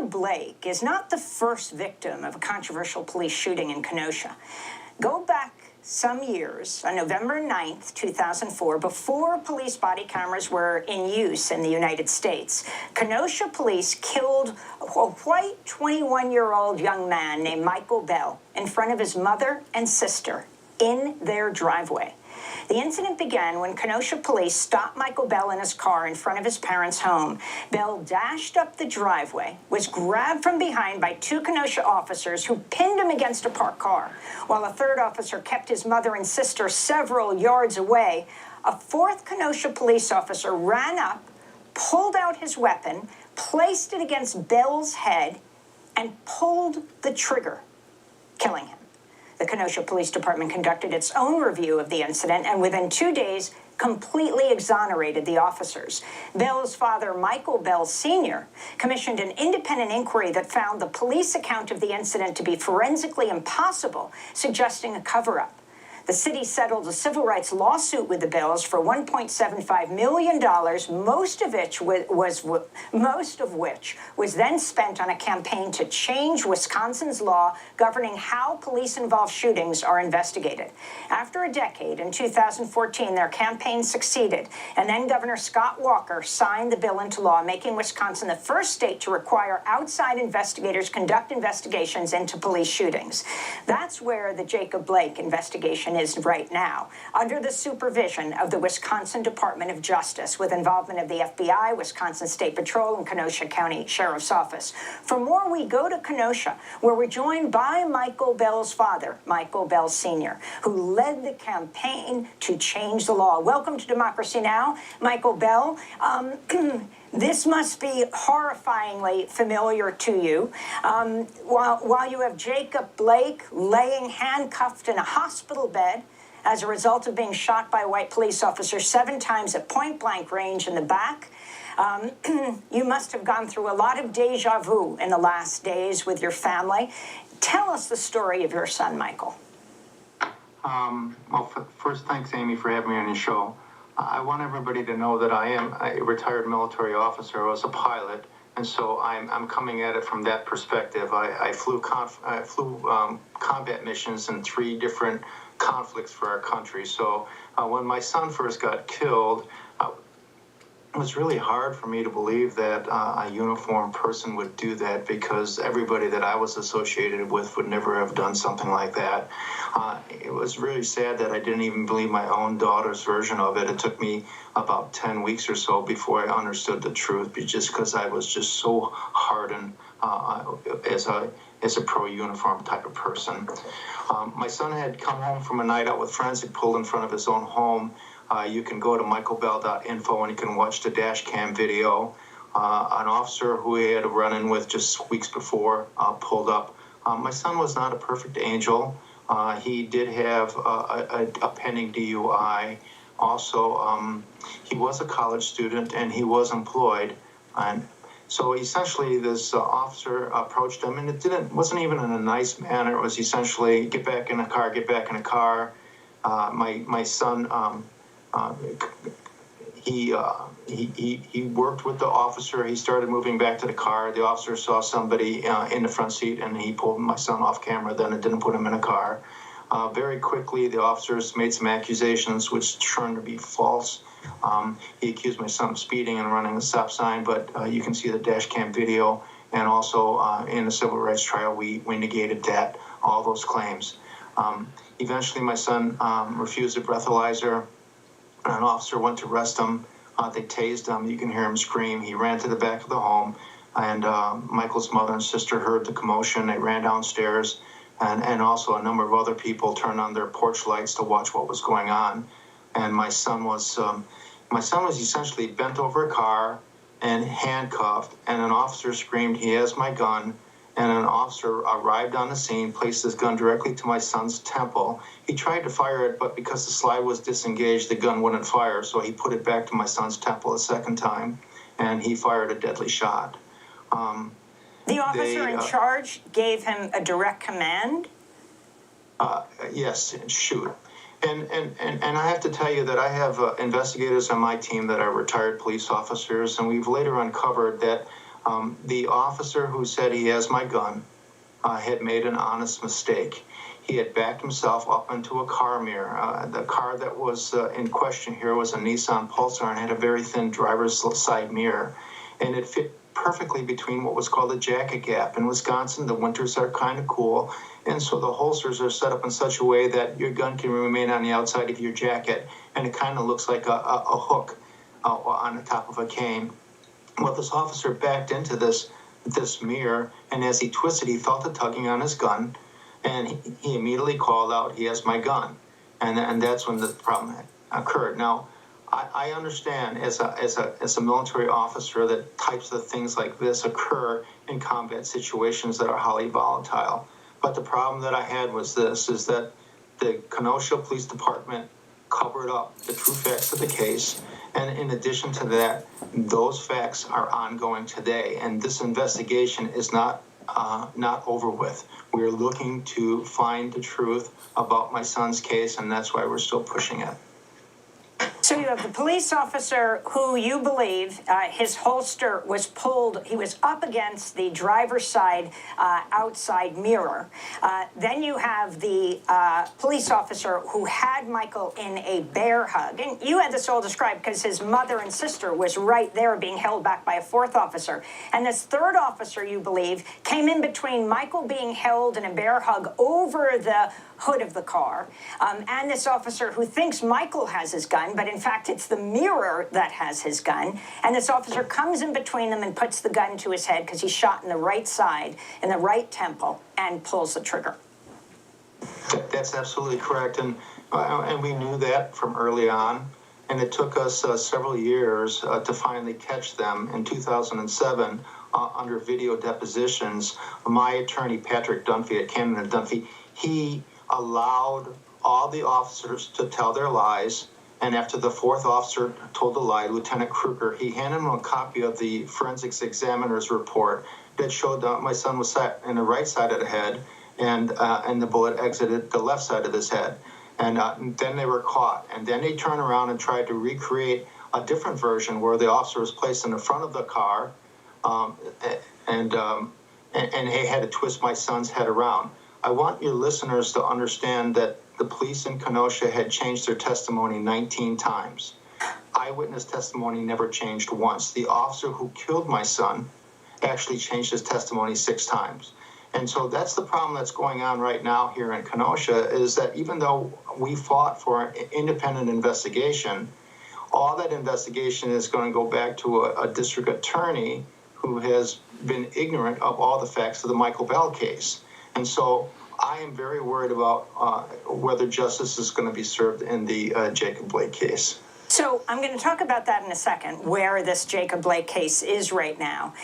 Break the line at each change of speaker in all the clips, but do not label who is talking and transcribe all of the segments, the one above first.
Jacob Blake is not the first victim of a controversial police shooting in Kenosha. Go back some years, on November 9th, 2004, before police body cameras were in use in the United States, Kenosha Police killed a white 21-year-old young man named Michael Bell in front of his mother and sister in their driveway. The incident began when Kenosha Police stopped Michael Bell in his car in front of his parents' home. Bell dashed up the driveway, was grabbed from behind by two Kenosha officers who pinned him against a parked car. While a third officer kept his mother and sister several yards away, a fourth Kenosha police officer ran up, pulled out his weapon, placed it against Bell's head, and pulled the trigger, killing him. The Kenosha Police Department conducted its own review of the incident and within 2 days completely exonerated the officers. Bell's father, Michael Bell Sr., commissioned an independent inquiry that found the police account of the incident to be forensically impossible, suggesting a cover-up. The city settled a civil rights lawsuit with the Bells for $1.75 million, most of which was then spent on a campaign to change Wisconsin's law governing how police-involved shootings are investigated. After a decade, in 2014, their campaign succeeded, and then Governor Scott Walker signed the bill into law, making Wisconsin the first state to require outside investigators conduct investigations into police shootings. That's where the Jacob Blake investigation is right now, under the supervision of the Wisconsin Department of Justice, with involvement of the FBI, Wisconsin State Patrol, and Kenosha County Sheriff's Office. For more, we go to Kenosha, where we're joined by Michael Bell's father, Michael Bell Sr., who led the campaign to change the law. Welcome to Democracy Now!, Michael Bell. This must be horrifyingly familiar to you. While you have Jacob Blake laying handcuffed in a hospital bed as a result of being shot by a white police officer 7 times at point-blank range in the back, you must have gone through a lot of deja vu in the last days with your family. Tell us the story of your son, Michael.
Well, first, thanks, Amy, for having me on your show. I want everybody to know that I am a retired military officer. I was a pilot, and so I'm coming at it from that perspective. I flew combat missions in 3 different conflicts for our country. So when my son first got killed, it was really hard for me to believe that a uniformed person would do that, because everybody that I was associated with would never have done something like that. It was really sad that I didn't even believe my own daughter's version of it. It took me about 10 weeks or so before I understood the truth, just because I was just so hardened as a pro-uniform type of person. My son had come home from a night out with friends. He pulled in front of his own home. You can go to michaelbell.info and you can watch the dash cam video. An officer who he had a run-in with just weeks before pulled up. My son was not a perfect angel. He did have a pending DUI. Also, he was a college student and he was employed. And so essentially this officer approached him, and it wasn't even in a nice manner. It was essentially, get back in the car, get back in the car. My son, he worked with the officer. He started moving back to the car. The officer saw somebody in the front seat, and he pulled my son off camera. Then it didn't put him in a car. Very quickly, the officers made some accusations which turned to be false. He accused my son of speeding and running a stop sign, but you can see the dash cam video. And also in the civil rights trial, we negated all those claims. Eventually, my son refused a breathalyzer. An officer went to arrest him. They tased him. You can hear him scream. He ran to the back of the home, and Michael's mother and sister heard the commotion. They ran downstairs, and also a number of other people turned on their porch lights to watch what was going on. And my son was essentially bent over a car and handcuffed, and an officer screamed, "He has my gun." And an officer arrived on the scene, placed his gun directly to my son's temple. He tried to fire it, but because the slide was disengaged, the gun wouldn't fire, so he put it back to my son's temple a second time, and he fired a deadly shot.
The officer in charge gave him a direct command?
Yes, shoot. And I have to tell you that I have investigators on my team that are retired police officers, and we've later uncovered that The officer who said he has my gun had made an honest mistake. He had backed himself up into a car mirror. The car that was in question here was a Nissan Pulsar and had a very thin driver's side mirror. And it fit perfectly between what was called a jacket gap. In Wisconsin, the winters are kind of cool, and so the holsters are set up in such a way that your gun can remain on the outside of your jacket, and it kind of looks like a hook on the top of a cane. Well, this officer backed into this mirror, and as he twisted, he felt a tugging on his gun, and he immediately called out, "He has my gun," and that's when the problem occurred. Now, I understand as a military officer that types of things like this occur in combat situations that are highly volatile. But the problem that I had was this, is that the Kenosha Police Department covered up the true facts of the case. And in addition to that, those facts are ongoing today. And this investigation is not over with. We're looking to find the truth about my son's case, and that's why we're still pushing it.
So you have the police officer who you believe his holster was pulled, he was up against the driver's side outside mirror. Then you have the police officer who had Michael in a bear hug. And you had this all described because his mother and sister was right there being held back by a fourth officer. And this third officer, you believe, came in between Michael being held in a bear hug over the hood of the car, and this officer who thinks Michael has his gun, but in fact it's the mirror that has his gun, and this officer comes in between them and puts the gun to his head because he's shot in the right side, in the right temple, and pulls the trigger.
That's absolutely correct, and we knew that from early on, and it took us several years to finally catch them. In 2007, under video depositions, my attorney, Patrick Dunphy at Cannon & Dunphy, he allowed all the officers to tell their lies, and after the fourth officer told a lie, Lieutenant Kruger, he handed him a copy of the forensics examiner's report that showed my son was shot in the right side of the head, and the bullet exited the left side of his head. And then they were caught, and then they turned around and tried to recreate a different version where the officer was placed in the front of the car, and he had to twist my son's head around. I want your listeners to understand that the police in Kenosha had changed their testimony 19 times. Eyewitness testimony never changed once. The officer who killed my son actually changed his testimony 6 times. And so that's the problem that's going on right now here in Kenosha, is that even though we fought for an independent investigation, all that investigation is going to go back to a district attorney who has been ignorant of all the facts of the Michael Bell case. And so I am very worried about whether justice is going to be served in the Jacob Blake case.
So I'm going to talk about that in a second, where this Jacob Blake case is right now,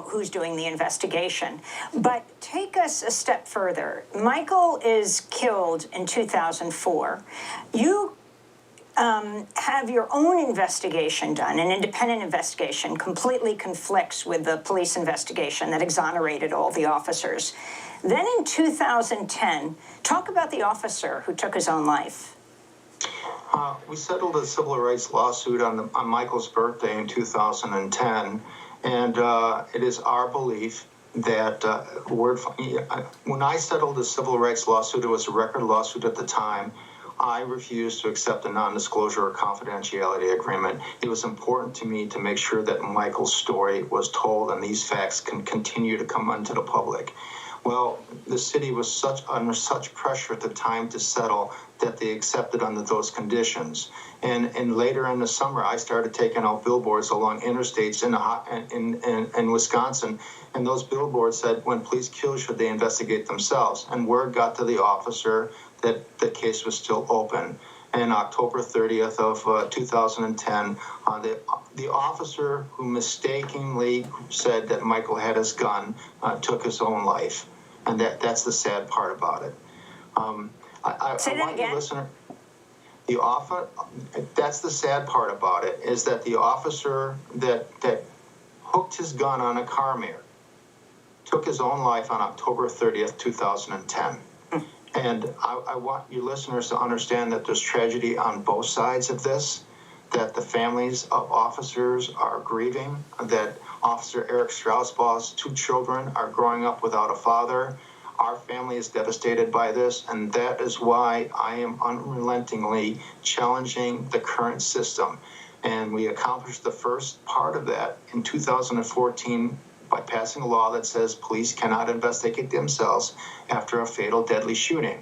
who's doing the investigation. But take us a step further. Michael is killed in 2004. You have your own investigation done, an independent investigation, completely conflicts with the police investigation that exonerated all the officers. Then in 2010, talk about the officer who took his own life.
We settled a civil rights lawsuit on Michael's birthday in 2010, and it is our belief that when I settled the civil rights lawsuit, it was a record lawsuit at the time. I refused to accept a non-disclosure or confidentiality agreement. It was important to me to make sure that Michael's story was told and these facts can continue to come into the public. Well, the city was under such pressure at the time to settle that they accepted under those conditions. And later in the summer, I started taking out billboards along interstates in Wisconsin, and those billboards said, "When police kill, should they investigate themselves?" And word got to the officer that the case was still open. And October 30th of 2010, the officer who mistakenly said that Michael had his gun took his own life. And that's the sad part about it.
Say that again.
That's the sad part about it, is that the officer that hooked his gun on a car mirror took his own life on October 30th, 2010. And I want your listeners to understand that there's tragedy on both sides of this. that the families of officers are grieving, that Officer Eric Straussbaugh's 2 children are growing up without a father. Our family is devastated by this, and that is why I am unrelentingly challenging the current system. And we accomplished the first part of that in 2014 by passing a law that says police cannot investigate themselves after a fatal deadly shooting.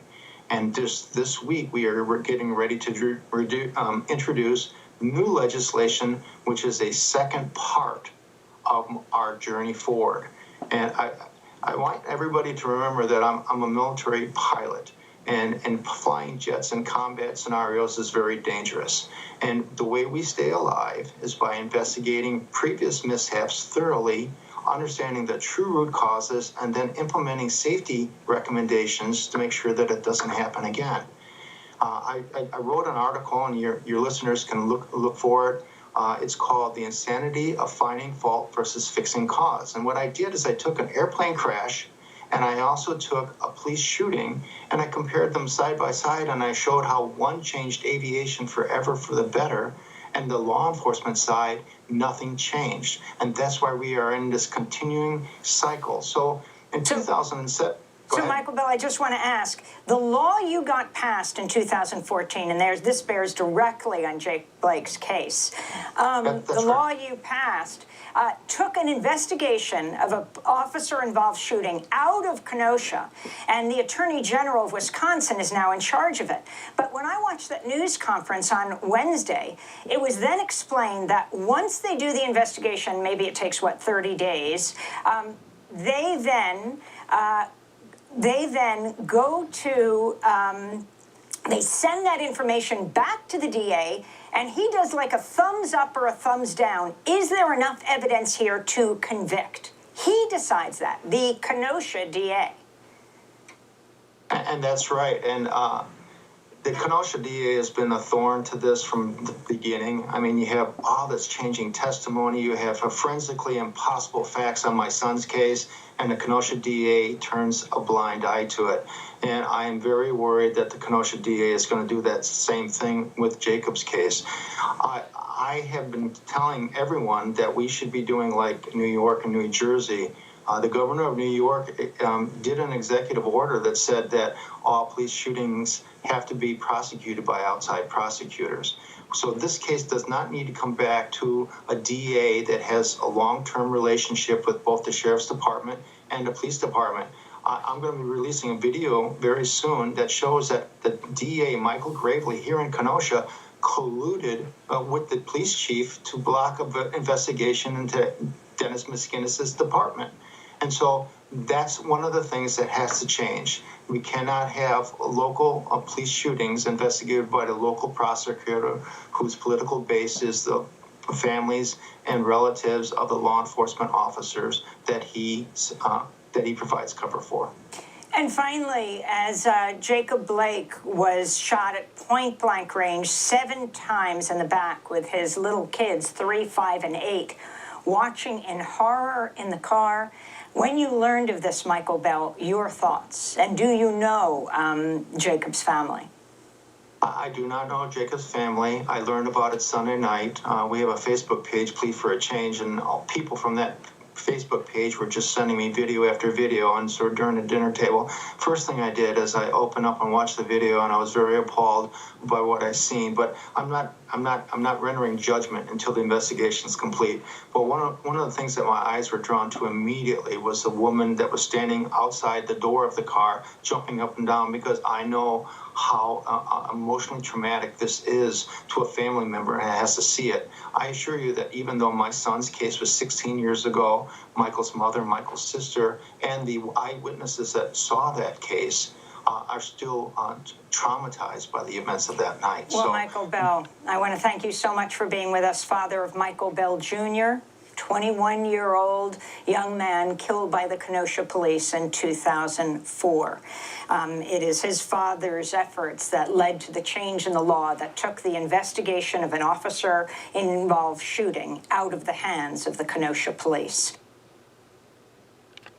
And this week, we're getting ready to introduce new legislation, which is a second part of our journey forward. And I want everybody to remember that I'm a military pilot, and flying jets in combat scenarios is very dangerous. And the way we stay alive is by investigating previous mishaps thoroughly, understanding the true root causes, and then implementing safety recommendations to make sure that it doesn't happen again. I wrote an article, and your listeners can look for it. It's called The Insanity of Finding Fault versus Fixing Cause. And what I did is I took an airplane crash, and I also took a police shooting, and I compared them side by side, and I showed how one changed aviation forever for the better, and the law enforcement side, nothing changed. And that's why we are in this continuing cycle. So in 2007...
So, Michael Bell, I just want to ask, the law you got passed in 2014, and this bears directly on Jake Blake's case, the law you passed took an investigation of an officer-involved shooting out of Kenosha, and the Attorney General of Wisconsin is now in charge of it. But when I watched that news conference on Wednesday, it was then explained that once they do the investigation, maybe it takes, 30 days, they then go to, they send that information back to the DA, and he does like a thumbs up or a thumbs down. Is there enough evidence here to convict? He decides that, the Kenosha DA.
And that's right. And the Kenosha DA has been a thorn to this from the beginning. I mean, you have all this changing testimony. You have forensically impossible facts on my son's case, and the Kenosha DA turns a blind eye to it. And I am very worried that the Kenosha DA is going to do that same thing with Jacob's case. I have been telling everyone that we should be doing like New York and New Jersey. The governor of New York did an executive order that said that all police shootings have to be prosecuted by outside prosecutors. So this case does not need to come back to a DA that has a long-term relationship with both the Sheriff's Department and the Police Department. I'm going to be releasing a video very soon that shows that the DA, Michael Gravely, here in Kenosha, colluded with the police chief to block an investigation into Dennis Miskinnis's department. And so that's one of the things that has to change. We cannot have local police shootings investigated by the local prosecutor whose political base is the families and relatives of the law enforcement officers that he provides cover for.
And finally, as Jacob Blake was shot at point-blank range 7 times in the back with his little kids, 3, 5, and 8, watching in horror in the car. When you learned of this, Michael Bell, your thoughts? And do you know Jacob's family?
I do not know Jacob's family. I learned about it Sunday night. We have a Facebook page, Plea for a Change, and all people from that Facebook page were just sending me video after video. And so during the dinner table, first thing I did is I opened up and watched the video, and I was very appalled by what I seen. But I'm not rendering judgment until the investigation is complete. But one of the things that my eyes were drawn to immediately was the woman that was standing outside the door of the car, jumping up and down, because I know how emotionally traumatic this is to a family member and has to see it. I assure you that even though my son's case was 16 years ago, Michael's mother, Michael's sister, and the eyewitnesses that saw that case are still traumatized by the events of that night.
Well, Michael Bell, I want to thank you so much for being with us, father of Michael Bell Jr., 21-year-old young man killed by the Kenosha Police in 2004. It is his father's efforts that led to the change in the law that took the investigation of an officer-involved shooting out of the hands of the Kenosha Police.